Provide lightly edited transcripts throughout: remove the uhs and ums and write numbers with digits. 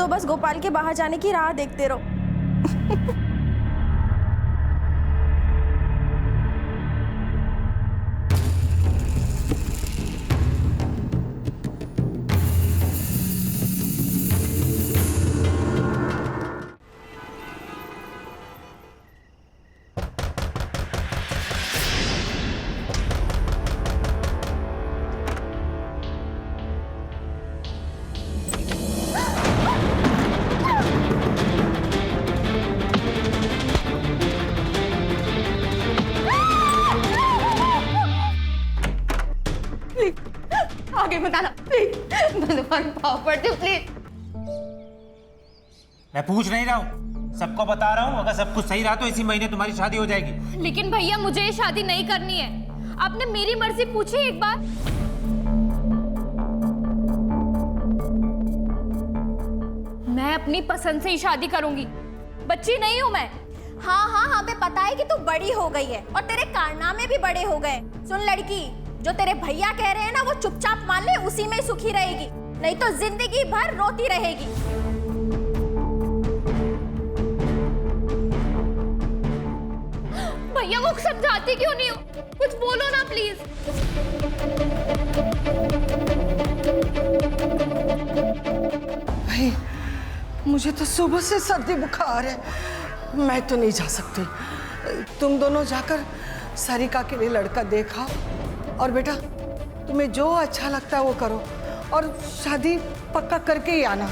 तो बस गोपाल के बाहर जाने की राह देखते रहो। आगे बताना प्लीज, भगवान पाव पड़ती हूँ प्लीज। मैं पूछ नहीं रहा हूँ, सबको बता रहा हूँ। अगर सब कुछ सही रहा तो इसी महीने तुम्हारी शादी हो जाएगी। लेकिन भैया मुझे ये शादी नहीं करनी है। आपने मेरी मर्जी पूछी एक बार? मैं अपनी पसंद से ही शादी करूंगी, बच्ची नहीं हूं मैं। हाँ हाँ, हमें पता है कि तू बड़ी हो गई है और तेरे कारनामे भी बड़े हो गए। सुन लड़की, जो तेरे भैया कह रहे हैं ना, वो चुपचाप मान ले, उसी में ही सुखी रहेगी, नहीं तो जिंदगी भर रोती रहेगी। भैया वो समझाती क्यों नहीं हो? कुछ बोलो ना प्लीज। भाई, मुझे तो सुबह से सर्दी बुखार है, मैं तो नहीं जा सकती। तुम दोनों जाकर सारिका के लिए लड़का देखा, और बेटा तुम्हें जो अच्छा लगता है वो करो, और शादी पक्का करके ही आना।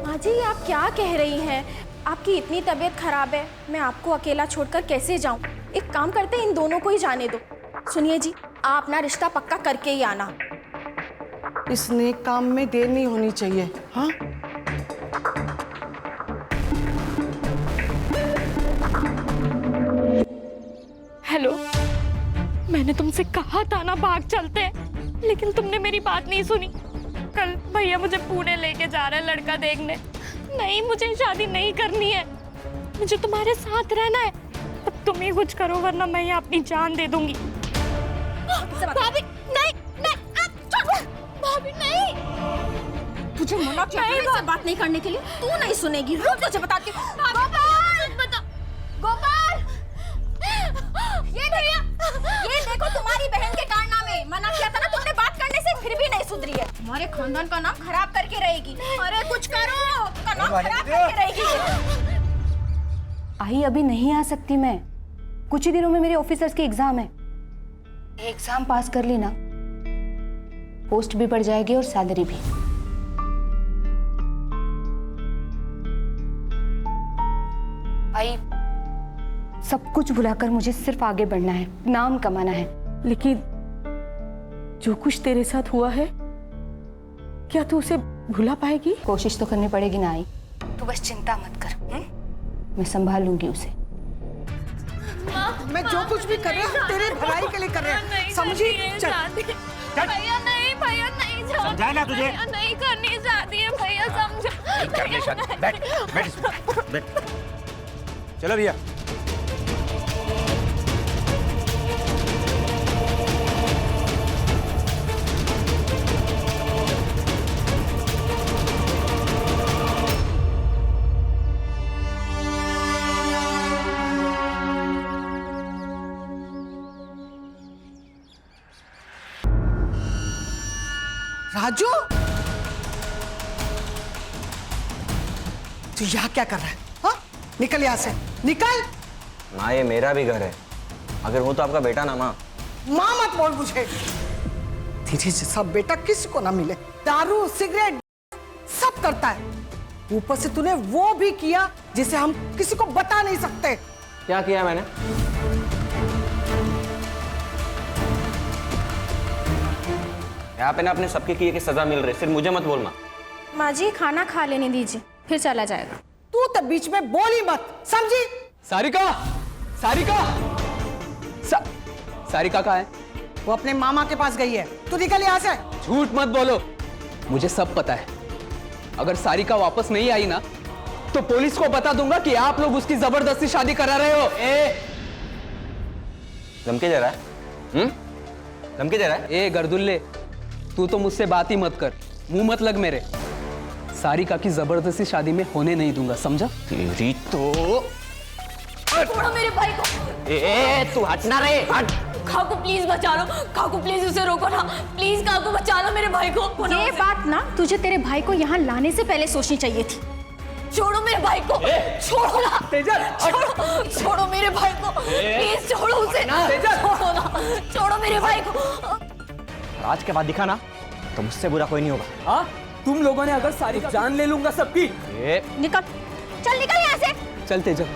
माँ जी, आप क्या कह रही हैं? आपकी इतनी तबीयत खराब है, मैं आपको अकेला छोड़कर कैसे जाऊं? एक काम करते हैं, इन दोनों को ही जाने दो। सुनिए जी, आप अपना रिश्ता पक्का करके ही आना। इस नेक काम में देर नहीं होनी चाहिए। हाँ, हेलो, मैंने तुमसे कहा था ना भाग चलते हैं, लेकिन तुमने मेरी बात नहीं सुनी। कल भैया मुझे पुणे लेके जा रहे हैं लड़का देखने। नहीं, मुझे शादी नहीं करनी है, मुझे तुम्हारे साथ रहना है। अब तुम ही कुछ करो वरना मैं यहाँ अपनी जान दे दूंगी। भाभी नहीं, भाभी नहीं। तुझे मना किया था इससे बात नहीं करने के लिए, तू नहीं सुनेगी। रुक, तुझे बताती हूँ। गोपाल, ये देखो तुम्हारी बहन के कारनामे। मना किया था ना तुमने बात करने से, फिर भी नहीं सुधरी है। तुम्हारे खानदान का नाम खराब करके रहेगी। अरे कुछ करो, उसका नाम खराब करके रहेगी। आई अभी नहीं आ सकती मैं, कुछ ही दिनों में मेरे ऑफिसर्स के एग्जाम है। एग्जाम पास कर ली ना, पोस्ट भी बढ़ जाएगी और सैलरी भी। आई सब कुछ भुलाकर मुझे सिर्फ आगे बढ़ना है, नाम कमाना है। लेकिन जो कुछ तेरे साथ हुआ है, क्या तू उसे भुला पाएगी? कोशिश तो करनी पड़ेगी ना आई, तू बस चिंता मत कर, मैं संभाल लूंगी उसे। मैं जो कुछ भी कर रहा हूँ तेरे भलाई के लिए कर रहा हूँ, समझी? चल। भैया नहीं समझाया ना तुझे? नहीं करनी चाहती है भैया, समझो। बैठ। चलो भैया। राजू, तू यहाँ क्या कर रहा है? हाँ, निकल यहाँ से, निकल। माँ, ये मेरा भी घर है, अगर हूँ तो आपका बेटा ना माँ। माँ मत बोल मुझे। तेरे जैसा बेटा किसी को ना मिले। दारू, सिगरेट सब करता है, ऊपर से तूने वो भी किया जिसे हम किसी को बता नहीं सकते। क्या किया मैंने? यहाँ पे ना अपने सबके किए की सजा मिल रही, सिर्फ मुझे मत बोलना। माँ जी, खाना खा लेने दीजिए, फिर चला जाएगा। तू तो बीच में बोल ही मत, समझी? सारिका, सारिका, सारिका कहाँ है? वो अपने मामा के पास गई है, तू निकल यहाँ से। झूठ मत बोलो, मुझे सब पता है। अगर सारिका वापस नहीं आई ना, तो पुलिस को बता दूंगा कि आप लोग उसकी जबरदस्ती शादी करा रहे हो। धमकी दे रहा है? धमकी दे रहा है? गर्दुल्ले, तू तो मुझसे बात ही मत कर, मुंह मत लग मेरे। सारिका की जबरदस्ती शादी में होने नहीं दूंगा, समझा? तेरी तो छोड़ो मेरे भाई को। ए तू हटना रे, हट। काकू प्लीज बचा लो, काकू प्लीज उसे रोको ना, प्लीज काकू बचा लो मेरे भाई को। ये बात ना तुझे तेरे भाई को यहाँ लाने से पहले सोचनी चाहिए थी। छोड़ो मेरे भाई को, छोड़ो ना तेजल, छोड़ो मेरे भाई को, प्लीज छोड़ो उसे, छोड़ो ना, छोड़ो मेरे भाई को। आज के बाद दिखा ना तो मुझसे बुरा कोई नहीं होगा। हाँ, तुम लोगों ने अगर सारी जान ले लूंगा सबकी। निकल, चल निकल यहाँ से। चल तेजल।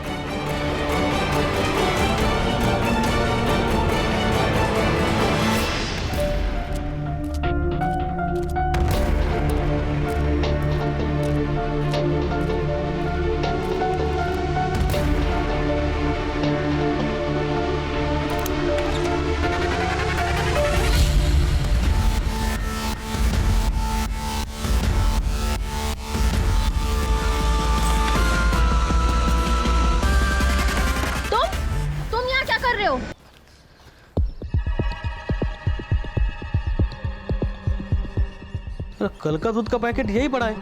तुम यहाँ क्या कर रहे हो? कल का दूध का पैकेट यही पड़ा है।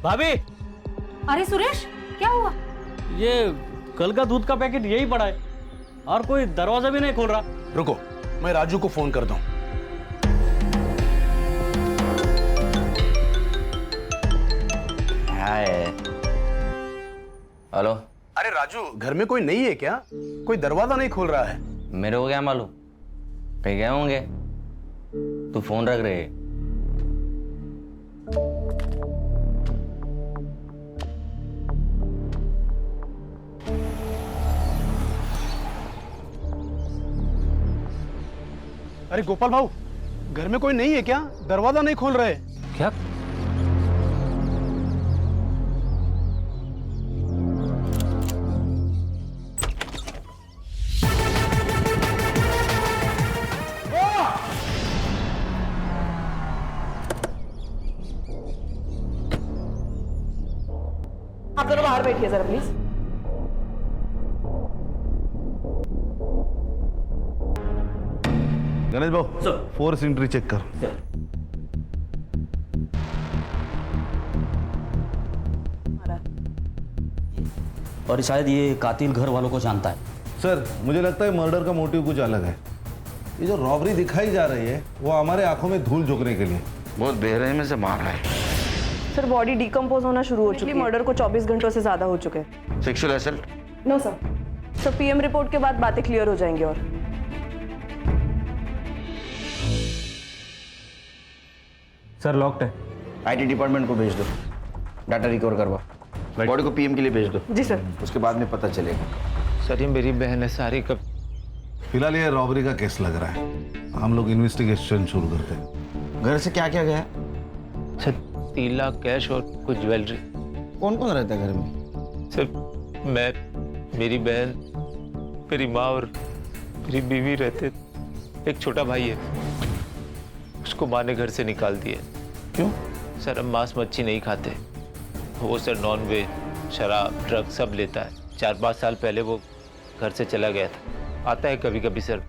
भाभी, अरे सुरेश, क्या हुआ? ये कल का दूध का पैकेट यही पड़ा है और कोई दरवाजा भी नहीं खोल रहा। रुको, मैं राजू को फोन करता हूँ। हेलो। अरे राजू, घर में कोई नहीं है क्या? कोई दरवाजा नहीं खोल रहा है। मेरे को क्या मालूम, कहीं गए होंगे। तू फोन रख रहे। अरे गोपाल भाऊ, घर में कोई नहीं है क्या? दरवाजा नहीं खोल रहे। क्या? आप दोनों बाहर बैठिए जरा प्लीज। गणेश भाऊ, फोर्स एंट्री चेक कर। और शायद ये कातिल घर वालों को जानता है। सर, मुझे लगता है मर्डर का मोटिव कुछ अलग है। ये जो रॉबरी दिखाई जा रही है वो हमारे आंखों में धूल झोंकने के लिए। बहुत बेरहमी से मार रहा है। सर, बॉडी डिकम्पोज होना शुरू हो चुकी है। मर्डर को 24 घंटों से ज्यादा हो चुके हैं। Sexual assault? No sir. Sir, PM report के बाद बातें क्लियर हो जाएंगी। और सर लॉक्ड है। आईटी डिपार्टमेंट को भेज दो, डाटा रिकवर करवा। बॉडी को पीएम के लिए भेज दो। जी सर। उसके बाद में पता चलेगा। सर ये मेरी बहन है सारी। कब? फिलहाल ये रॉबरी का केस लग रहा है। हम लोग इन्वेस्टिगेशन शुरू करते हैं। घर से क्या क्या गया? सर 3 लाख कैश और कुछ ज्वेलरी। कौन कौन रहता है घर में? सर मैं, मेरी बहन, मेरी माँ और मेरी बीवी रहते। एक छोटा भाई है, उसको माँ ने घर से निकाल दिया। क्यों? सर हम मांस मच्छी नहीं खाते। वो सर नॉन वेज, शराब, ड्रग सब लेता है। 4-5 साल पहले वो घर से चला गया था। आता है कभी कभी सर,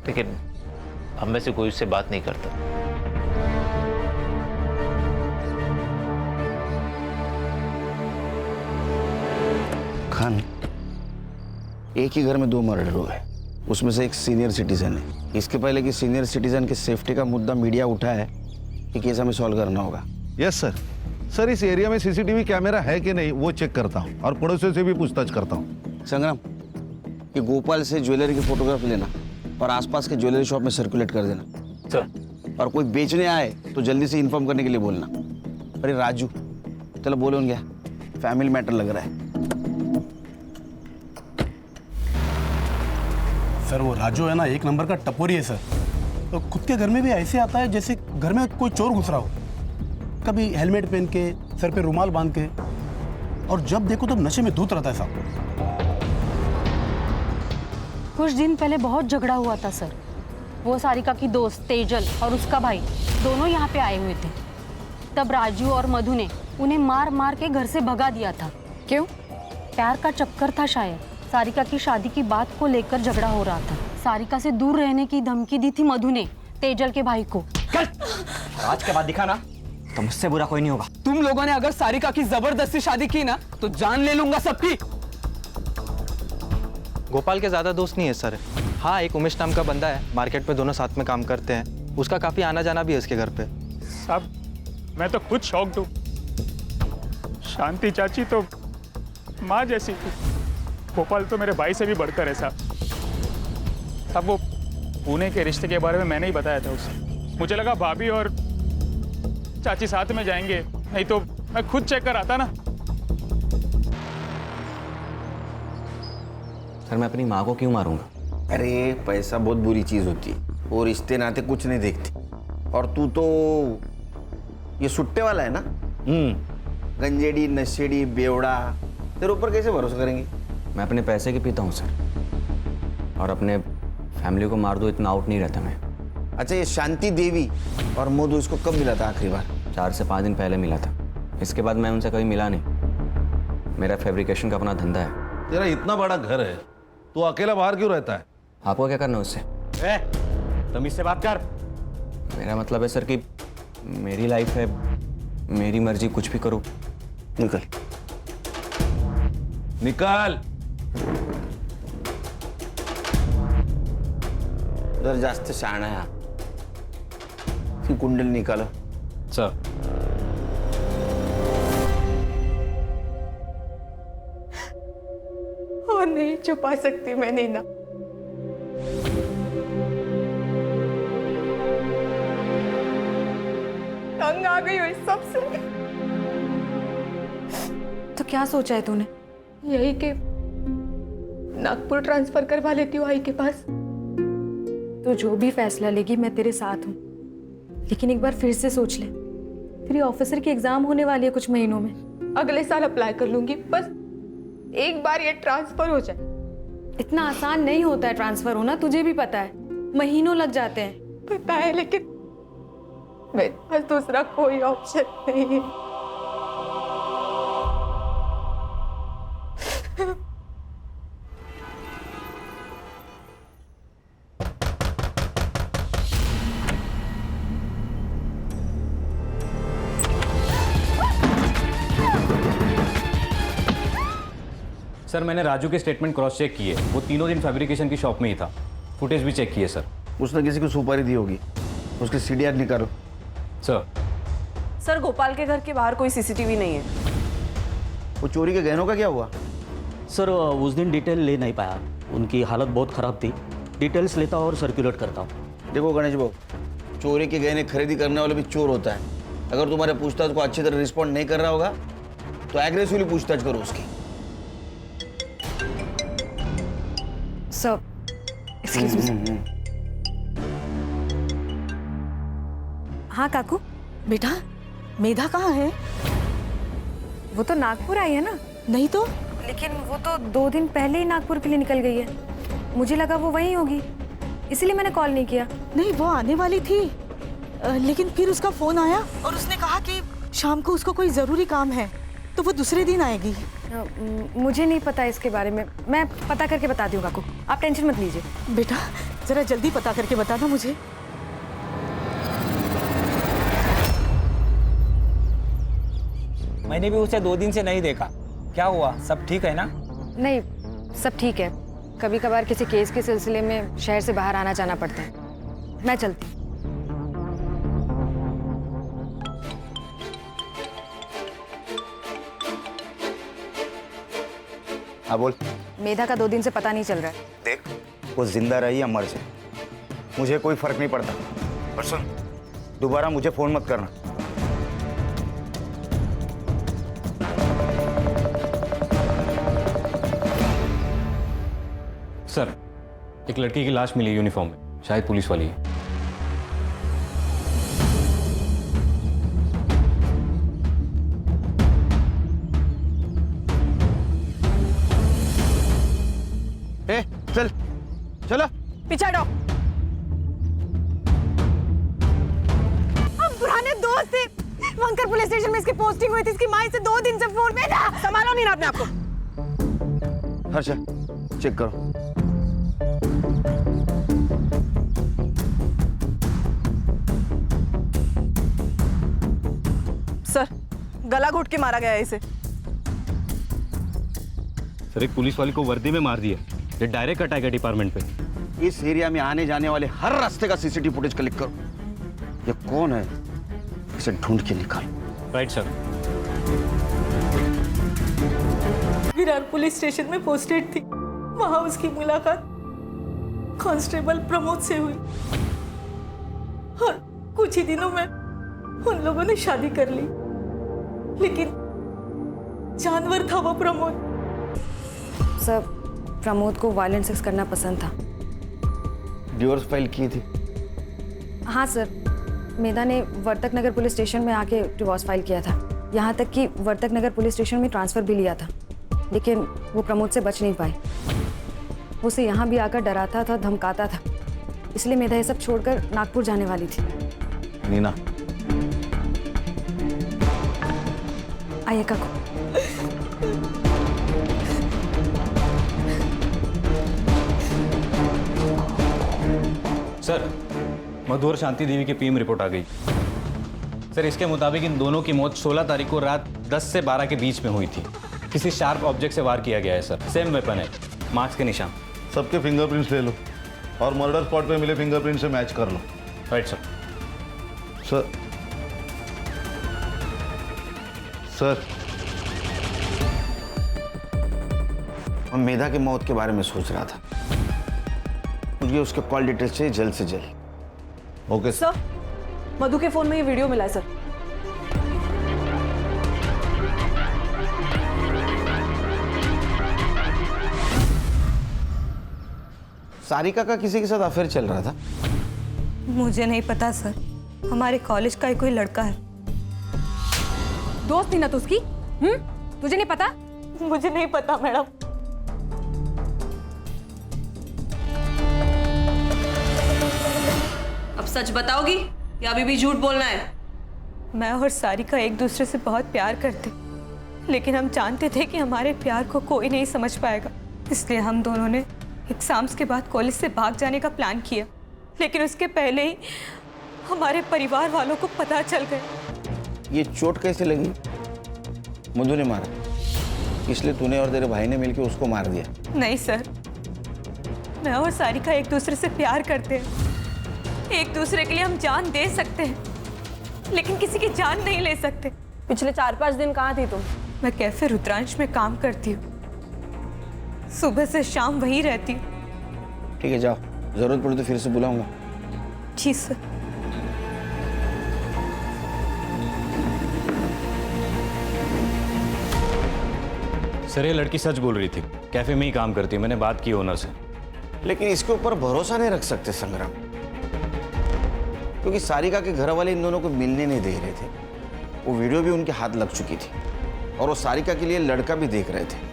लेकिन हम में से कोई उससे बात नहीं करता। खान, एक ही घर में 2 मर्डर हुए, उसमें से एक सीनियर सिटीजन है। इसके पहले कि सीनियर सिटीजन की सेफ्टी का मुद्दा मीडिया उठा है, ये केस हमें सॉल्व करना होगा। Yes sir. सर, इस एरिया में सीसीटीवी कैमरा है कि नहीं वो चेक करता हूँ और पड़ोसियों से भी पूछताछ करता हूँ। संग्राम, ये गोपाल से ज्वेलरी की फोटोग्राफी लेना और आसपास के ज्वेलरी शॉप में सर्कुलेट कर देना। सर। और कोई बेचने आए तो जल्दी से इन्फॉर्म करने के लिए बोलना। अरे राजू, चलो बोलो क्या, फैमिली मैटर लग रहा है। सर, वो राजू है ना, एक नंबर का टपोरी है सर। तो खुद के घर में भी ऐसे आता है जैसे घर में कोई चोर घुस रहा हो। कभी हेलमेट पहन के, सर पे रुमाल बांध के, और जब देखो तब नशे में धूत रहता है साहब। कुछ दिन पहले बहुत झगड़ा हुआ था सर। वो सारिका की दोस्त तेजल और उसका भाई दोनों यहाँ पे आए हुए थे। तब राजू और मधु ने उन्हें मार मार के घर से भगा दिया था। क्यों? प्यार का चक्कर था शायद। सारिका की शादी की बात को लेकर झगड़ा हो रहा था। सारिका से दूर रहने की धमकी दी थी मधु ने तेजल के भाई को। क्या चल। आज के बाद दिखा ना तो मुझसे बुरा कोई नहीं होगा। तुम लोगों ने अगर सारिका की जबरदस्ती शादी की ना तो जान ले लूंगा सबकी। गोपाल के ज़्यादा दोस्त नहीं है सर। हाँ, एक उमेश नाम का बंदा है, मार्केट में दोनों साथ में काम करते हैं। उसका काफ़ी आना जाना भी है उसके घर पे। साहब मैं तो खुद शॉक्ड हूँ। शांति चाची तो माँ जैसी थी। गोपाल तो मेरे भाई से भी बढ़कर है साहब। अब वो पुणे के रिश्ते के बारे में मैंने ही बताया था उसे। मुझे लगा भाभी और चाची साथ में जाएंगे, नहीं तो मैं खुद चेक कर आता ना। सर मैं अपनी माँ को क्यों मारूंगा? अरे पैसा बहुत बुरी चीज होती है, वो रिश्ते नाते कुछ नहीं देखती। और तू तो ये सुट्टे वाला है ना। गंजेड़ी नशेड़ी बेवड़ा, तेरे ऊपर कैसे भरोसा करेंगे? मैं अपने पैसे की पीता हूँ सर, और अपने फैमिली को मार दो इतना आउट नहीं रहता मैं। अच्छा, ये शांति देवी और मधु इसको कब मिला था आखिरी बार? 4 से 5 दिन पहले मिला था। इसके बाद मैं उनसे कभी मिला नहीं। मेरा फैब्रिकेशन का अपना धंधा है। तेरा इतना बड़ा घर है, तू अकेला बाहर क्यों रहता है? आपको क्या करना उससे? तुम इससे बात कर। मेरा मतलब है सर कि मेरी लाइफ है, मेरी मर्जी, कुछ भी करो। निकल निकाल। जर जास्त शहाणा है की कुंडल निकालो सर। और नहीं छुपा सकती मैं नैना। तंग आ गई हो इस सब से। तो क्या सोचा है तूने? यही कि नागपुर ट्रांसफर करवा लेती हूँ आई के पास। तो जो भी फैसला लेगी मैं तेरे साथ हूँ, लेकिन एक बार फिर से सोच ले। तेरी ऑफिसर की एग्जाम होने वाली है कुछ महीनों में। अगले साल अप्लाई कर लूंगी, बस एक बार ये ट्रांसफर हो जाए। इतना आसान नहीं होता है ट्रांसफर होना, तुझे भी पता है, महीनों लग जाते हैं। पता है, लेकिन मेरे पास दूसरा कोई ऑप्शन नहीं है। सर मैंने राजू के स्टेटमेंट क्रॉस चेक किए, वो तीनों दिन फैब्रिकेशन की शॉप में ही था। फुटेज भी चेक किए सर। उसने किसी को सुपारी दी होगी, उसके सीडीआर निकालो। सर गोपाल के घर के बाहर कोई सीसीटीवी नहीं है। वो चोरी के गहनों का क्या हुआ? सर उस दिन डिटेल ले नहीं पाया, उनकी हालत बहुत ख़राब थी। डिटेल्स लेता और सर्कुलेट करता हूँ। देखो गणेश बाबू, चोरी के गहने खरीदी करने वाला भी चोर होता है। अगर तुम्हारे पूछताछ को अच्छी तरह रिस्पॉन्ड नहीं कर रहा होगा तो एग्रेसिवली पूछताछ करो उसकी। Sir excuse me. हाँ काकू। बेटा मेधा कहाँ है? वो तो नागपुर आई है ना। नहीं तो। लेकिन वो तो 2 दिन पहले ही नागपुर के लिए निकल गई है। मुझे लगा वो वहीं होगी, इसीलिए मैंने कॉल नहीं किया। नहीं, वो आने वाली थी, लेकिन फिर उसका फोन आया और उसने कहा कि शाम को उसको कोई ज़रूरी काम है, तो वो दूसरे दिन आएगी। मुझे नहीं पता इसके बारे में, मैं पता करके बता दूँ काकू, आप टेंशन मत लीजिए। बेटा जरा जल्दी पता करके बताना मुझे। मैंने भी उसे 2 दिन से नहीं देखा। क्या हुआ, सब ठीक है ना? नहीं, सब ठीक है। कभी कभार किसी केस के सिलसिले में शहर से बाहर आना जाना पड़ता है। मैं चलती हूँ। हाँ बोल। मेधा का 2 दिन से पता नहीं चल रहा है। देख, वो जिंदा रही या मर जाए मुझे कोई फर्क नहीं पड़ता। और सुन, दोबारा मुझे फोन मत करना। सर एक लड़की की लाश मिली यूनिफॉर्म में, शायद पुलिस वाली है। चल चलो पीछे हटो। हम पुराने दोस्त थे। वंकर पुलिस स्टेशन में इसकी पोस्टिंग हुई थी। इसकी माँ से 2 दिन से फोन में था। संभालो नहीं ना अपने आप को। हर्षा चेक करो। गला घोट के मारा गया है इसे। सर एक पुलिस वाले को वर्दी में मार दिया, ये डायरेक्ट अटैक है डिपार्टमेंट पे। इस एरिया में आने जाने वाले हर रास्ते का सीसीटीवी फुटेज कलेक्ट करो। ये कौन है, इसे ढूंढ के निकाल। Right sir. Virar police station में पोस्टेड थी, वहां उसकी मुलाकात कांस्टेबल प्रमोद से हुई और कुछ ही दिनों में उन लोगों ने शादी कर ली। लेकिन जानवर था वो प्रमोद। सर, प्रमोद को वायलेंट सेक्स करना पसंद था। डिवोर्स फाइल की थी? हाँ सर, मेधा ने वर्तक नगर पुलिस स्टेशन में आके डिवोर्स फाइल किया था। यहाँ तक कि वर्तक नगर पुलिस स्टेशन में ट्रांसफ़र भी लिया था, लेकिन वो प्रमोद से बच नहीं पाई। वो उसे यहाँ भी आकर डराता था, धमकाता था, इसलिए मेधा ये सब छोड़कर नागपुर जाने वाली थी। नीना, आइए काकू। सर, मधु और शांति देवी की पीएम रिपोर्ट आ गई। सर इसके मुताबिक इन दोनों की मौत 16 तारीख को रात 10 से 12 के बीच में हुई थी। किसी शार्प ऑब्जेक्ट से वार किया गया है सर। सेम वेपन है, मार्क्स के निशान। सबके फिंगरप्रिंट्स ले लो और मर्डर स्पॉट पे मिले फिंगरप्रिंट से मैच कर लो। Right sir. सर सर मैं मेधा की मौत के बारे में सोच रहा था। मुझे उसके कॉल डिटेल्स चाहिए जल्द से जल्द। ओके सर, मधु के फोन में ये वीडियो मिला है सर। सारिका का किसी के साथ अफेयर चल रहा था? मुझे नहीं पता सर, हमारे कॉलेज का ही कोई लड़का है। दोस्त थी ना तो उसकी? तुझे नहीं पता? मुझे नहीं पता मैडम। अब सच बताओगी या अभी भी झूठ बोलना है? मैं और सारिका एक दूसरे से बहुत प्यार करते, लेकिन हम जानते थे कि हमारे प्यार को कोई नहीं समझ पाएगा, इसलिए हम दोनों ने एग्जाम्स के बाद कॉलेज से भाग जाने का प्लान किया। लेकिन उसके पहले ही हमारे परिवार वालों को पता चल गया। ये चोट कैसे लगी? मधु ने मारा, इसलिए तूने और तेरे भाई ने मिलकर उसको मार दिया? नहीं सर, मैं और सारिका एक दूसरे से प्यार करते हैं। एक दूसरे के लिए हम जान दे सकते हैं, लेकिन किसी की जान नहीं ले सकते। पिछले 4-5 दिन कहाँ थी तुम? मैं कैफे रुद्रांश में काम करती हूँ, सुबह से शाम वहीं रहती हूँ। ठीक है, जाओ, जरूरत पड़ी तो फिर से बुलाऊंगा। जी सर। सर ये लड़की सच बोल रही थी, कैफे में ही काम करती है, मैंने बात की ओनर से। लेकिन इसके ऊपर भरोसा नहीं रख सकते संग्राम, क्योंकि सारिका के घर वाले इन दोनों को मिलने नहीं दे रहे थे। वो वीडियो भी उनके हाथ लग चुकी थी और वो सारिका के लिए लड़का भी देख रहे थे।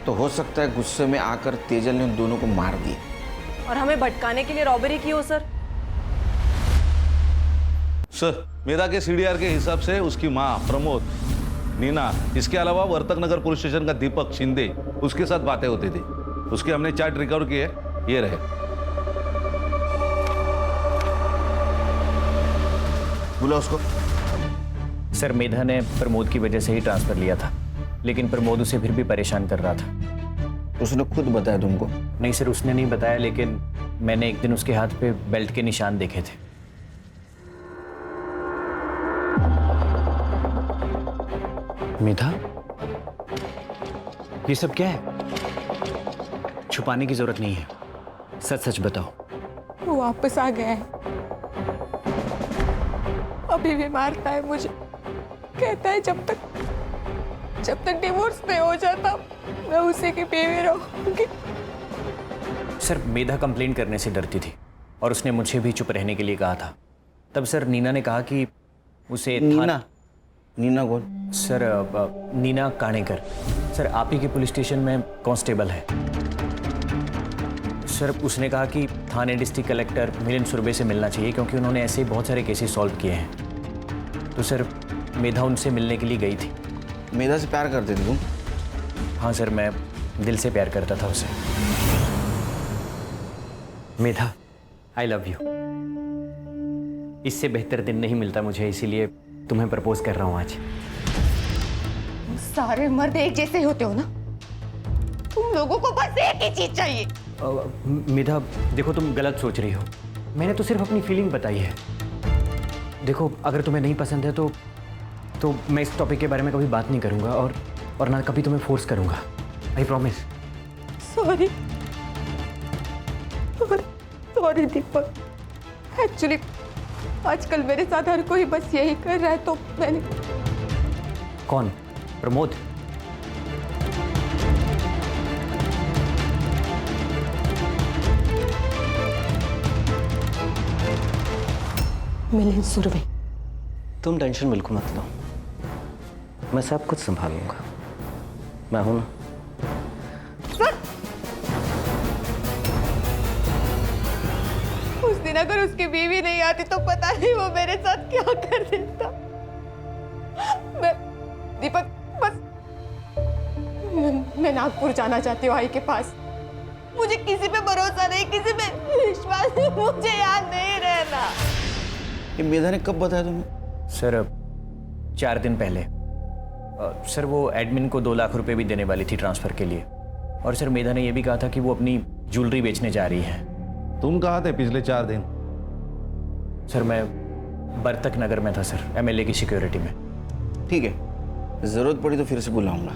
तो हो सकता है गुस्से में आकर तेजल ने उन दोनों को मार दिया और हमें भटकाने के लिए रॉबरी की हो सर। सर, मेधा के सीडीआर के हिसाब से उसकी माँ प्रमोद, नीना, इसके अलावा वर्तक नगर पुलिस स्टेशन का दीपक शिंदे, उसके साथ बातें होती थी। उसके हमने चैट रिकवर किए, ये रहे। बोला उसको। सर मेधा ने प्रमोद की वजह से ही ट्रांसफर लिया था, लेकिन प्रमोद उसे फिर भी परेशान कर रहा था। उसने खुद बताया तुमको? नहीं सर, उसने नहीं बताया, लेकिन मैंने एक दिन उसके हाथ पे बेल्ट के निशान देखे थे। मेधा, ये सब क्या है? छुपाने की जरूरत नहीं है, सच सच बताओ। वो वापस आ गया है, अभी भी मारता है मुझे। कहता है जब तक डिवोर्स नहीं हो जाता मैं उसी की बीवी रहूंगी। सर मेधा कंप्लेंट करने से डरती थी और उसने मुझे भी चुप रहने के लिए कहा था। तब सर नीना ने कहा कि उसे नीना कौन? सर नीना काणेकर, सर आप ही के पुलिस स्टेशन में कांस्टेबल है। सर उसने कहा कि थाने डिस्ट्रिक्ट कलेक्टर मिलिंद सुरभे से मिलना चाहिए, क्योंकि उन्होंने ऐसे बहुत सारे केसेस सॉल्व किए हैं। तो सर मेधा उनसे मिलने के लिए गई थी। मेधा से प्यार करते थे तुम? हाँ सर, मैं दिल से प्यार करता था उसे। मेधा, आई लव यू। इससे बेहतर दिन नहीं मिलता मुझे, इसीलिए तुम्हें प्रपोज कर रहा हूँ आज। सारे मर्द एक जैसे ही होते हो ना? तुम लोगों को बस एक ही चीज चाहिए। मेधा, देखो तुम गलत सोच रही हो। मैंने तो सिर्फ अपनी फीलिंग बताई है। देखो, अगर तुम्हें नहीं पसंद है तो मैं इस टॉपिक के बारे में कभी बात नहीं करूंगा और ना कभी तुम्हें फोर्स करूंगा। I promise. Sorry sorry Deepak. Actually आजकल मेरे साथ हर कोई बस यही कर रहा है, तो मैंने। कौन? प्रमोद? मिलिंद सुरवे। तुम टेंशन बिल्कुल मत लो, मैं सब कुछ संभालूंगा। मैं हूं ना। उस दिन अगर उसकी बीवी नहीं आती तो पता नहीं वो मेरे साथ क्या कर देता। मैं दीपक बस मैं नागपुर जाना चाहती हूँ आई के पास। मुझे किसी पे भरोसा नहीं, किसी पे विश्वास नहीं, मुझे यहाँ नहीं रहना। ये मेधा ने कब बताया तुम्हें? सर 4 दिन पहले। सर वो एडमिन को 2 लाख रुपए भी देने वाली थी ट्रांसफर के लिए। और सर मेधा ने यह भी कहा था कि वो अपनी ज्वेलरी बेचने जा रही है। तुम कहाँ थे पिछले 4 दिन? सर मैं बर्तक नगर में था सर, एमएलए की सिक्योरिटी में। ठीक है, जरूरत पड़ी तो फिर से बुलाऊंगा।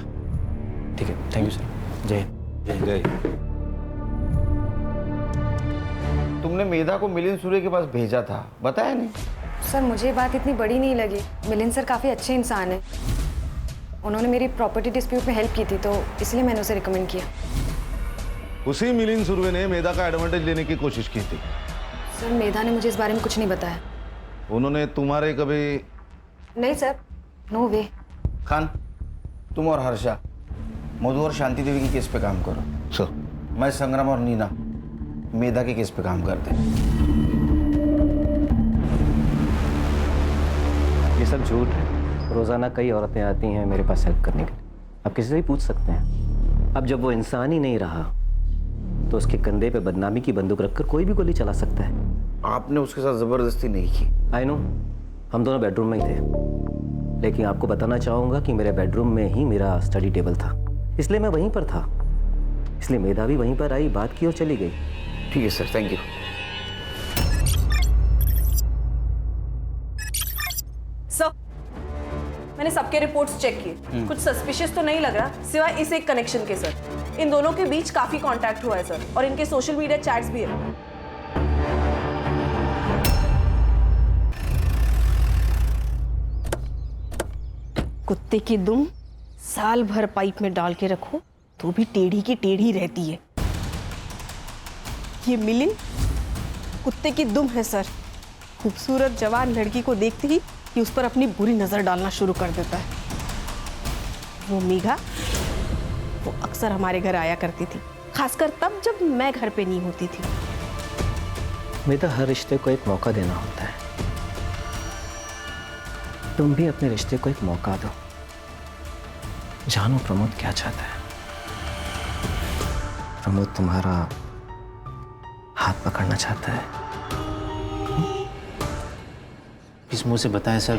ठीक है, थैंक यू सर। जय हिंद। जय। तुमने मेधा को मिलिंद सूर्य के पास भेजा था, बताया नहीं? सर मुझे ये बात इतनी बड़ी नहीं लगी। मिलिंद सर काफ़ी अच्छे इंसान हैं। उन्होंने मेरी प्रॉपर्टी डिस्प्यूट में हेल्प की थी, तो इसलिए मैंने उसे रिकमेंड किया। उसी मिलिंद सुरवे ने मेधा का एडवांटेज लेने की कोशिश की थी। सर मेधा ने मुझे इस बारे में कुछ नहीं बताया। उन्होंने तुम्हारे कभी? नहीं सर, नो वे। खान, तुम और हर्षा मधु और शांति देवी की केस पे काम करो। सर। मैं संग्राम और नीना मेधा के केस पे काम करते हैं। ये सब झूठ है। रोज़ाना कई औरतें आती हैं मेरे पास हेल्प करने के लिए। आप किसी से भी पूछ सकते हैं। अब जब वो इंसान ही नहीं रहा तो उसके कंधे पे बदनामी की बंदूक रखकर कोई भी गोली चला सकता है। आपने उसके साथ जबरदस्ती नहीं की। आई नो, हम दोनों बेडरूम में ही थे, लेकिन आपको बताना चाहूँगा कि मेरे बेडरूम में ही मेरा स्टडी टेबल था, इसलिए मैं वहीं पर था। इसलिए मेधा भी वहीं पर आई, बात की और चली गई। ठीक है सर, थैंक यू। सर मैंने सबके रिपोर्ट्स चेक किए, कुछ सस्पिशियस तो नहीं लग रहा सिवाय इस एक कनेक्शन के। सर इन दोनों के बीच काफी कांटेक्ट हुआ है सर, और इनके सोशल मीडिया चैट्स भी है। कुत्ते की दुम साल भर पाइप में डाल के रखो तो भी टेढ़ी की टेढ़ी रहती है। ये मिलिंद कुत्ते की दुम है सर। खूबसूरत जवान लड़की को देखते ही ये उस पर अपनी बुरी नजर डालना शुरू कर देता है। वो मेघा, वो अक्सर हमारे घर आया करती थी, खासकर तब जब मैं घर पे नहीं होती थी। मेधा, हर रिश्ते को एक मौका देना होता है। तुम भी अपने रिश्ते को एक मौका दो। जानो प्रमोद क्या चाहता है। प्रमोद तुम्हारा हाथ पकड़ना चाहता है। किस मुंह से बताएं सर?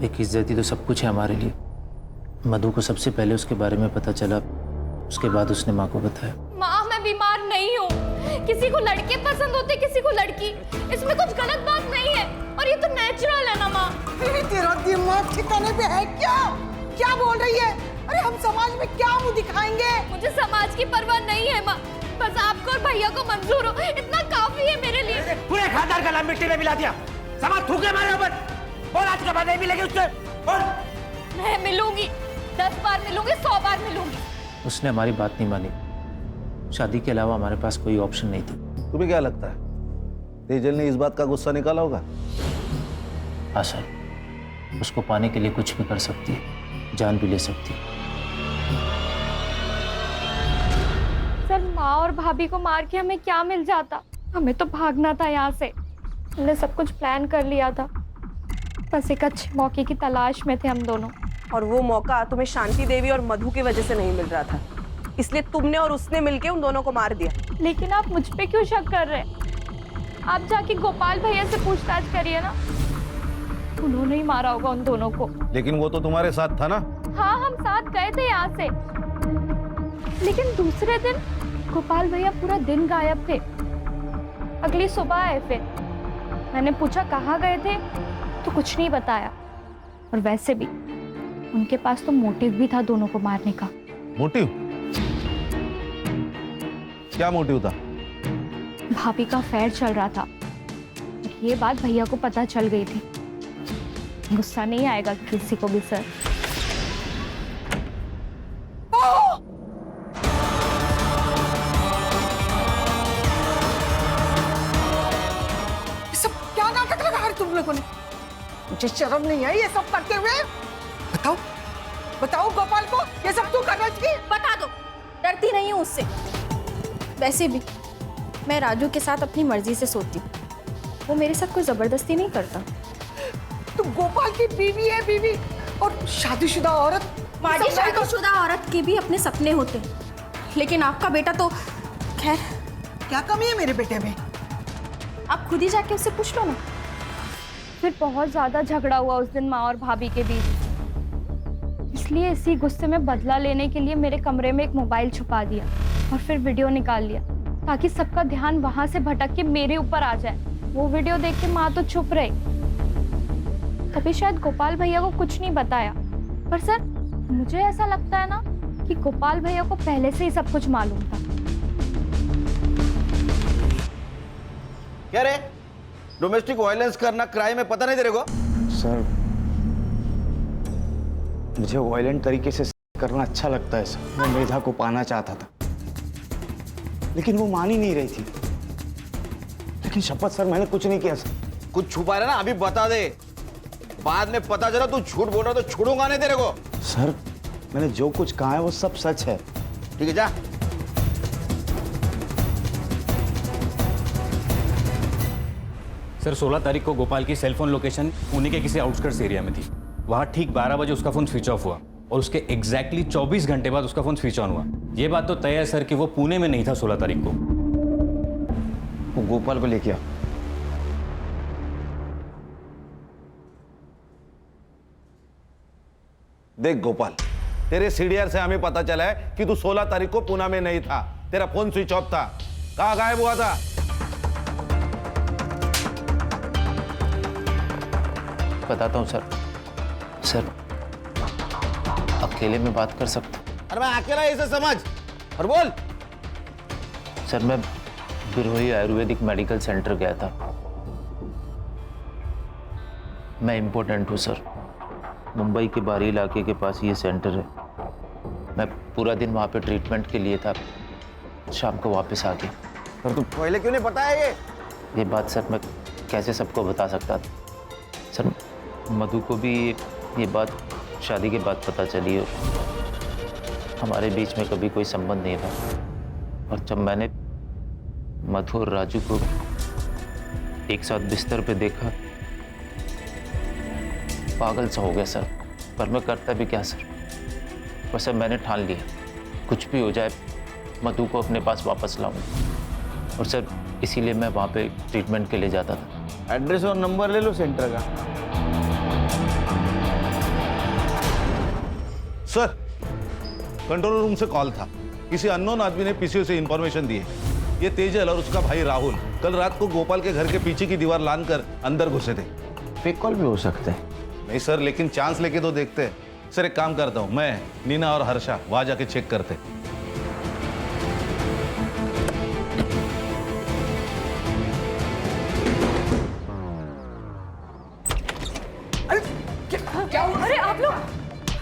एक इज्जती तो सब कुछ है हमारे लिए। मधु को सबसे पहले उसके बारे में पता चला, उसके बाद उसने माँ को बताया। माँ मैं बीमार नहीं हूँ। किसी को लड़के पसंद होते, किसी को लड़की। इसमें कुछ गलत बात नहीं है और ये तो नेचुरल है ना माँ। तेरा दिमाग ठिकाने पे है क्या? क्या बोल रही है? अरे हम समाज में क्या मुंह दिखाएंगे? मुझे समाज की परवाह नहीं है माँ, बस आपको और भैया को मंजूर हो, इतना काफी है मेरे लिए। पूरे खानदान का नाम मिट्टी में मिला दिया। समाज थूके मारे ऊपर। बोल आज के बाद नहीं मिलेगी उससे। बोल। मैं मिलूंगी, 10 बार मिलूंगी, 100 बार मिलूंगी। उसने हमारी बात नहीं मानी। शादी के अलावा हमारे पास कोई ऑप्शन नहीं थी। तुम्हें क्या लगता है तेजल ने इस बात का गुस्सा निकाला होगा? हाँ सर, उसको पाने के लिए कुछ भी कर सकती है, जान भी ले सकती है। सर माँ और भाभी को मार के हमें क्या मिल जाता? हमें तो भागना था यहाँ से। हमने सब कुछ प्लान कर लिया था, बस एक अच्छे मौके की तलाश में थे हम दोनों। और वो मौका तुम्हें शांति देवी और मधु की वजह से नहीं मिल रहा था, इसलिए तुमने और उसने मिलके उन दोनों को मार दिया। लेकिन आप मुझ पे क्यों शक कर रहे हैं? आप जाके गोपाल भैया से पूछताछ करिए ना, उन्होंने ही मारा होगा उन दोनों को। लेकिन वो तो तुम्हारे साथ था ना। हाँ हम साथ गए थे यहाँ से, लेकिन दूसरे दिन गोपाल भैया पूरा दिन गायब थे। अगली सुबह आए फिर। मैंने पूछा कहाँ गए थे तो कुछ नहीं बताया। और वैसे भी उनके पास तो मोटिव भी था दोनों को मारने का। मोटिव? क्या मोटिव था? भाभी का अफेयर चल रहा था। ये बात भैया को पता चल गई थी। गुस्सा नहीं आएगा किसी को भी सर। ये सब क्या नाटक लगा है तुम लोगों ने? मुझे शर्म नहीं आई ये सब करते हुए? बताओ बताओ गोपाल को ये सब तू करना चाहिए? बता दो, डरती नहीं हूँ उससे। वैसे भी मैं राजू के साथ अपनी मर्जी से सोती हूँ, वो मेरे साथ कोई जबरदस्ती नहीं करता। तू गोपाल की बीवी है, बीवी और शादीशुदा औरत। माजी, शादीशुदा औरत के भी अपने सपने होते हैं, लेकिन आपका बेटा तो खैर। क्या कमी है मेरे बेटे में? आप खुद ही जाके उससे पूछ लो ना। फिर बहुत ज्यादा झगड़ा हुआ उस दिन माँ और भाभी के बीच, इसलिए इसी गुस्से में बदला लेने के लिए मेरे कमरे में एक मोबाइल छुपा दिया और फिर वीडियो निकाल लिया, ताकि सबका ध्यान वहां से भटक के मेरे ऊपर आ जाए। वो वीडियो देख के माँ तो चुप रही, तभी शायद गोपाल भैया को कुछ नहीं बताया। पर सर मुझे ऐसा लगता है ना कि गोपाल भैया को पहले से ही सब कुछ मालूम था। क्या रे, डोमेस्टिक वायलेंस करना क्राइम है, पता नहीं तेरे को? सर मुझे वायलेंट तरीके से करना अच्छा लगता है सर। मैं मेधा को पाना चाहता था, लेकिन वो मान ही नहीं रही थी। लेकिन शपथ सर मैंने कुछ नहीं किया सर। कुछ छुपा रहा ना, अभी बता दे। बाद में पता चला तू झूठ बोल रहा तो छोड़ूंगा नहीं तेरे को। सर मैंने जो कुछ कहा है वो सब सच है। ठीक है, जा। सर 16 तारीख को गोपाल की सेलफोन लोकेशन पुणे के किसी आउटस्कर्ट्स एरिया में थी। वहाँ ठीक 12 बजे उसका फोन स्विच ऑफ हुआ और उसके एग्जैक्टली 24 घंटे बाद उसका फोन स्विच ऑन हुआ। ये बात तो तय है सर कि वो पुणे में नहीं था 16 तारीख को। वो गोपाल को लेके आ। देख गोपाल, तेरे सीडीआर से हमें पता चला है कि तू 16 तारीख को पुणे में नहीं था। तेरा फोन स्विच ऑफ था। कहाँ गायब हुआ था? बताता हूँ सर। सर अकेले में बात कर सकता हूँ? अरे मैं अकेला इसे समझ और बोल। सर मैं बिरोही आयुर्वेदिक मेडिकल सेंटर गया था। मैं इम्पोर्टेंट हूँ सर। मुंबई के बाहरी इलाके के पास ये सेंटर है। मैं पूरा दिन वहाँ पे ट्रीटमेंट के लिए था, शाम को वापस आ गया। पर तू पहले क्यों नहीं बताया ये बात सर मैं कैसे सबको बता सकता था? सर मधु को भी ये बात शादी के बाद पता चली और हमारे बीच में कभी कोई संबंध नहीं था। और जब मैंने मधु और राजू को एक साथ बिस्तर पे देखा, पागल सा हो गया सर। पर मैं करता भी क्या सर? बस अब मैंने ठान लिया, कुछ भी हो जाए मधु को अपने पास वापस लाऊंगा। और सर इसीलिए मैं वहाँ पे ट्रीटमेंट के लिए जाता था। एड्रेस और नंबर ले लो सेंटर का। सर कंट्रोल रूम से कॉल था। किसी अननोन आदमी ने पीसीओ से इंफॉर्मेशन दी है। ये तेजल और उसका भाई राहुल कल रात को गोपाल के घर के पीछे की दीवार लांघकर अंदर घुसे थे। फेक कॉल भी हो सकते हैं। नहीं सर, लेकिन चांस लेके तो देखते हैं। सर एक काम करता हूँ, मैं नीना और हर्षा वहां जाके चेक करते। क्या हुआ? अरे आप लोग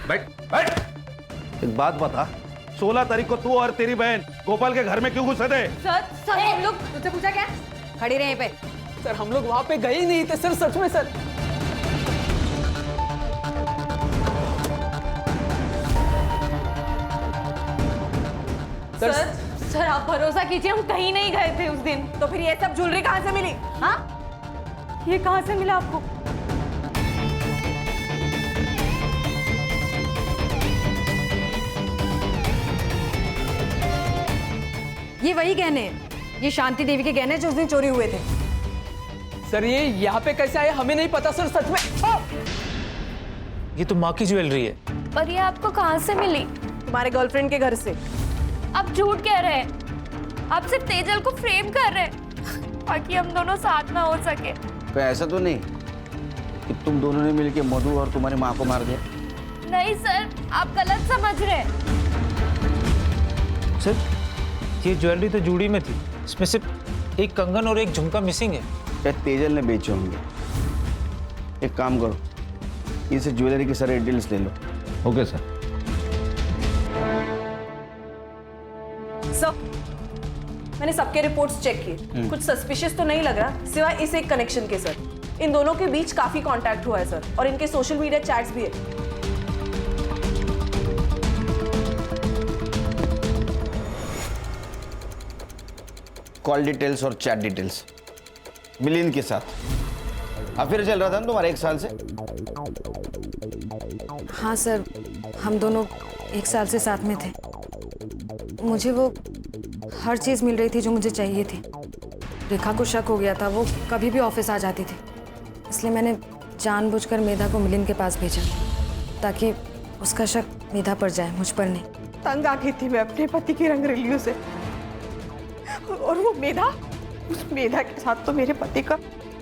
बैठ बैठ। एक बात बता, 16 तारीख को तू और तेरी बहन गोपाल के घर में क्यों घुसे थे? सर हम लोग तुझसे पूछा क्या? खड़ी रहे पे। सर हम लोग वहां पे गए ही नहीं थे सर, सच में सर। सर आप भरोसा कीजिए, हम कहीं नहीं गए थे उस दिन। तो फिर ये सब ज्वेलरी कहाँ से मिली? हाँ, ये कहाँ से मिला आपको? ये वही गहने हैं, ये शांति देवी के गहने जो उस दिन चोरी हुए थे। सर ये यहाँ पे कैसे आए हमें नहीं पता सर, सच में। ये तो माँ की ज्वेलरी है। पर ये आपको कहाँ से मिली? तुम्हारे गर्लफ्रेंड के घर से। आप झूठ कह रहे हैं। आप सिर्फ तेजल को फ्रेम कर रहे हैं ताकि हम दोनों साथ ना हो सके। तो ऐसा तो नहीं कि तुम दोनों ने मिलकर मधु और तुम्हारी माँ को मार दिया? नहीं सर, आप गलत समझ रहे हैं। सर, ये ज्वेलरी तो जूड़ी में थी, इसमें सिर्फ एक कंगन और एक झुमका मिसिंग है। शायद तेजल ने बेचे होंगे। एक काम करो, इनसे ज्वेलरी के सारे डिटेल्स ले लो। Okay sir. सर, मैंने सबके रिपोर्ट्स चेक किए, कुछ सस्पिशियस तो नहीं लग रहा सिवाय इस एक कनेक्शन के सर। इन दोनों के बीच काफी कांटेक्ट हुआ है सर, और इनके सोशल मीडिया चैट्स भी है। कॉल डिटेल्स और चैट डिटेल्स मिलिंद के साथ अफेयर चल रहा था ना तुम्हारा 1 साल से? हाँ सर, हम दोनों 1 साल से साथ में थे। मुझे वो हर चीज़ मिल रही थी जो मुझे चाहिए थी। रेखा को शक हो गया था, वो कभी भी ऑफिस आ जाती थी, इसलिए मैंने जानबूझकर मेधा को मिलिंद के पास भेजा ताकि उसका शक मेधा पर जाए, मुझ पर नहीं। तंग आ गई थी मैं अपने पति की रंगरेलियों से, और वो मेधा, उस मेधा के साथ तो मेरे पति का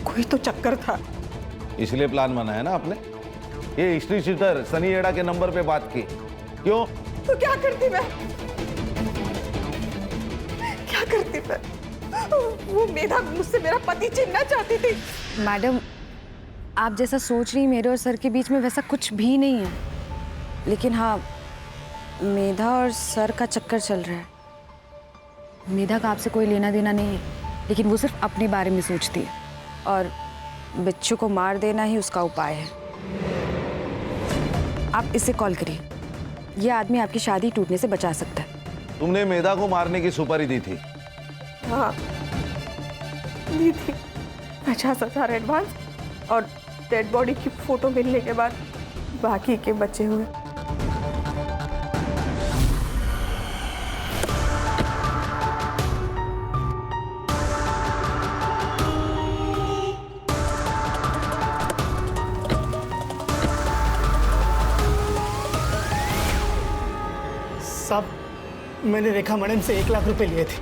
कोई तो चक्कर था। इसलिए प्लान बनाया ना आपने? ये हिस्ट्री शीटर सनी एडा के नंबर पे बात की क्यों? तो क्या करती मैं, क्या करती मैं? वो मेधा मुझसे मेरा पति छीनना चाहती थी। मैडम, आप जैसा सोच रही मेरे और सर के बीच में वैसा कुछ भी नहीं है, लेकिन हाँ, मेधा और सर का चक्कर चल रहा है। मेधा का आपसे कोई लेना देना नहीं है, लेकिन वो सिर्फ अपने बारे में सोचती है, और बिच्छू को मार देना ही उसका उपाय है। आप इससे कॉल करिए, यह आदमी आपकी शादी टूटने से बचा सकता है। तुमने मेधा को मारने की सुपारी दी थी? हाँ, दी थी। 50,000 एडवांस, और डेड बॉडी की फोटो मिलने के बाद बाकी के बचे हुए। साहब, मैंने रेखा मैडम से 1 लाख रुपए लिए थे,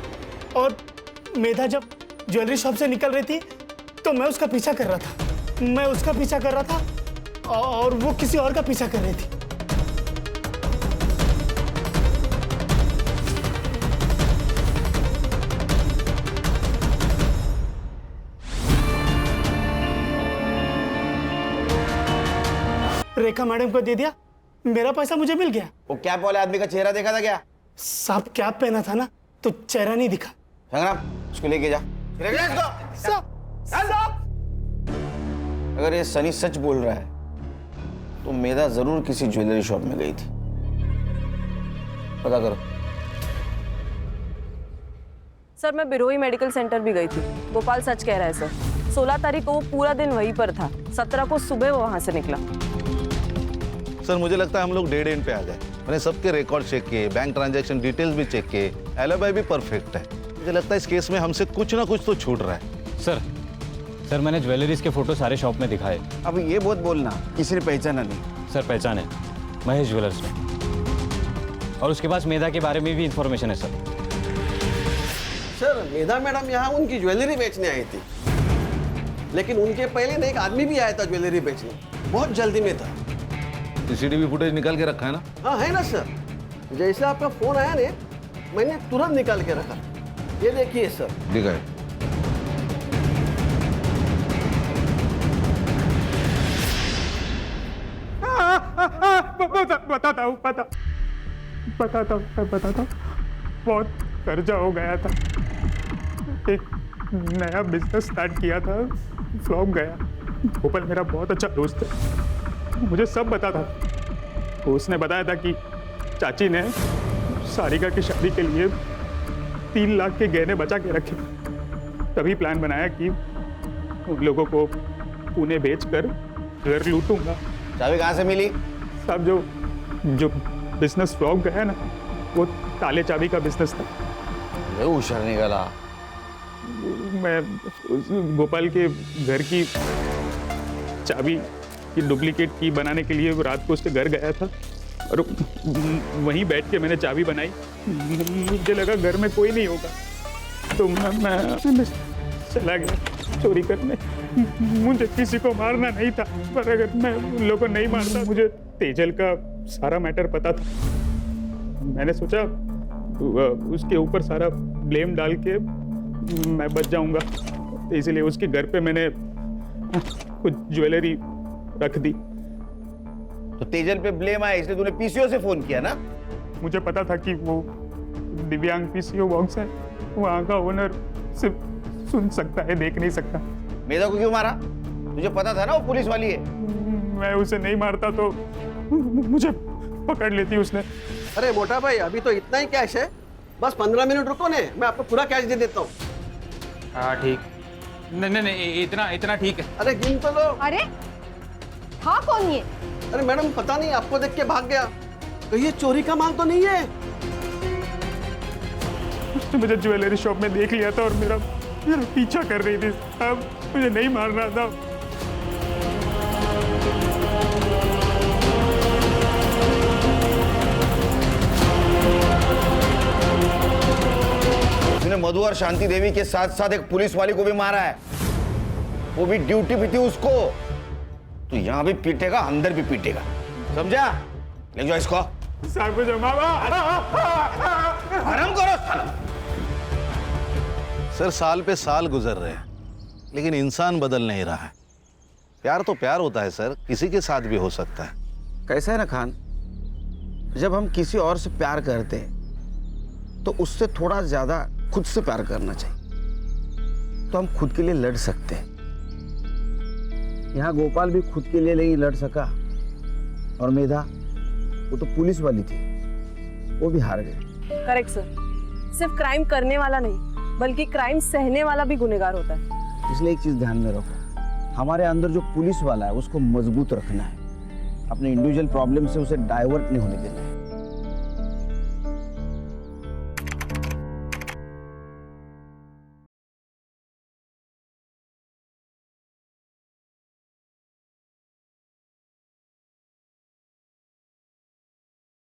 और मेधा जब ज्वेलरी शॉप से निकल रही थी तो मैं उसका पीछा कर रहा था। मैं उसका पीछा कर रहा था और वो किसी और का पीछा कर रही थी। रेखा मैडम को दे दिया, मेरा पैसा मुझे मिल गया। वो कैप वाले आदमी का चेहरा देखा था क्या? साहब, कैप पहना था ना, तो चेहरा नहीं दिखा। संग्राम, उसको लेके जा। अगर ये सनी सच बोल रहा है तो मेधा जरूर किसी ज्वेलरी शॉप में गई थी। पता करो। सर, मैं बिरोई मेडिकल सेंटर भी गई थी। गोपाल सच कह रहा है सर। 16 तारीख को वो पूरा दिन वहीं पर था, 17 को सुबह वो वहां से निकला। सर, मुझे लगता है हम लोग डेड एंड पे आ गए। मैंने सबके रिकॉर्ड चेक किए, बैंक ट्रांजैक्शन डिटेल्स भी चेक किए, एलिबाई भी परफेक्ट है। मुझे लगता है इस केस में हमसे कुछ ना कुछ तो छूट रहा है। सर, मैंने ज्वेलरीज के फोटो सारे शॉप में दिखाए। अब ये बहुत बोलना, किसी ने पहचाना नहीं। सर, पहचाने, महेश ज्वेलर्स ने, और उसके पास मेधा के बारे में भी इंफॉर्मेशन है सर। सर, मेधा मैडम यहाँ उनकी ज्वेलरी बेचने आई थी, लेकिन उनके पहले ना एक आदमी भी आया था ज्वेलरी बेचने, बहुत जल्दी में था। सीसीटीवी फुटेज निकाल के रखा है ना? हाँ, है ना सर। जैसे आपका फोन आया ने, मैंने तुरंत निकाल के रखा। ये देखिए सर। दिखाए। बताता हूँ, बहुत कर्जा हो गया था। एक नया बिजनेस स्टार्ट किया था, फ्लॉप गया। गोपाल मेरा बहुत अच्छा दोस्त है, मुझे सब बताता था। उसने बताया था कि चाची ने सारिका की शादी के लिए 3 लाख के गहने बचा के रखे। तभी प्लान बनाया कि उन लोगों को पुणे बेचकर घर लूटूंगा। चाबी कहाँ से मिली? साहब, जो बिजनेस फ्लॉप गया ना, वो ताले चाबी का बिजनेस था। होशियार निकला। मैं गोपाल के घर की चाबी की डुप्लीकेट की बनाने के लिए रात को उसके घर गया था और वहीं बैठ के मैंने चाबी बनाई। मुझे लगा घर में कोई नहीं होगा तो मैं चला गया चोरी करने। मुझे किसी को मारना नहीं था, पर अगर मैं उन लोगों को नहीं मारता, मुझे तेजल का सारा मैटर पता था। मैंने सोचा उसके ऊपर सारा ब्लेम डाल के मैं बच जाऊंगा, तो इसलिए उसके घर पे मैंने कुछ ज्वेलरी रख दी। तो तेजल पे ब्लेम आया इसलिए तूने पीसीओ से फोन किया ना? मुझे पता था कि वो दिव्यांग पीसीओ बॉक्स है, वहाँ का ओनर सिर्फ सुन सकता है, देख नहीं सकता। मेधा को क्यों मारा? तुझे पता था ना वो पुलिस वाली है। मैं उसे नहीं मारता तो मुझे पकड़ लेती उसने। अरे मोटा भाई, अभी तो इतना ही कैश है, बस 15 मिनट रुको ने, मैं आपको पूरा कैश दे देता हूँ। हाँ ठीक, नहीं इतना ठीक है। अरे गिन तो लो। अरे हाँ, कौन ये? अरे मैडम पता नहीं, आपको देख के भाग गया। तो ये चोरी का माल तो नहीं है? उसने मुझे ज्वेलरी शॉप में देख लिया था और मेरा पीछा कर रही थी। अब मुझे नहीं मार रहा था। उसने मधु और शांति देवी के साथ साथ एक पुलिस वाली को भी मारा है, वो भी ड्यूटी पे थी उसको। तो यहाँ भी पीटेगा, अंदर भी पीटेगा, समझा? ले जाओ इसको। आराम करो साला। सर साल पे साल गुजर रहे हैं लेकिन इंसान बदल नहीं रहा है। प्यार तो प्यार होता है सर, किसी के साथ भी हो सकता है। कैसा है ना खान, जब हम किसी और से प्यार करते हैं तो उससे थोड़ा ज्यादा खुद से प्यार करना चाहिए, तो हम खुद के लिए लड़ सकते हैं। यहाँ गोपाल भी खुद के लिए नहीं लड़ सका, और मेधा वो तो पुलिस वाली थी, वो भी हार गई। करेक्ट सर, सिर्फ क्राइम करने वाला नहीं बल्कि क्राइम सहने वाला भी गुनहगार होता है। इसलिए एक चीज ध्यान में रखो, हमारे अंदर जो पुलिस वाला है उसको मजबूत रखना है, अपने इंडिविजुअल प्रॉब्लम से उसे डाइवर्ट नहीं होने देना है।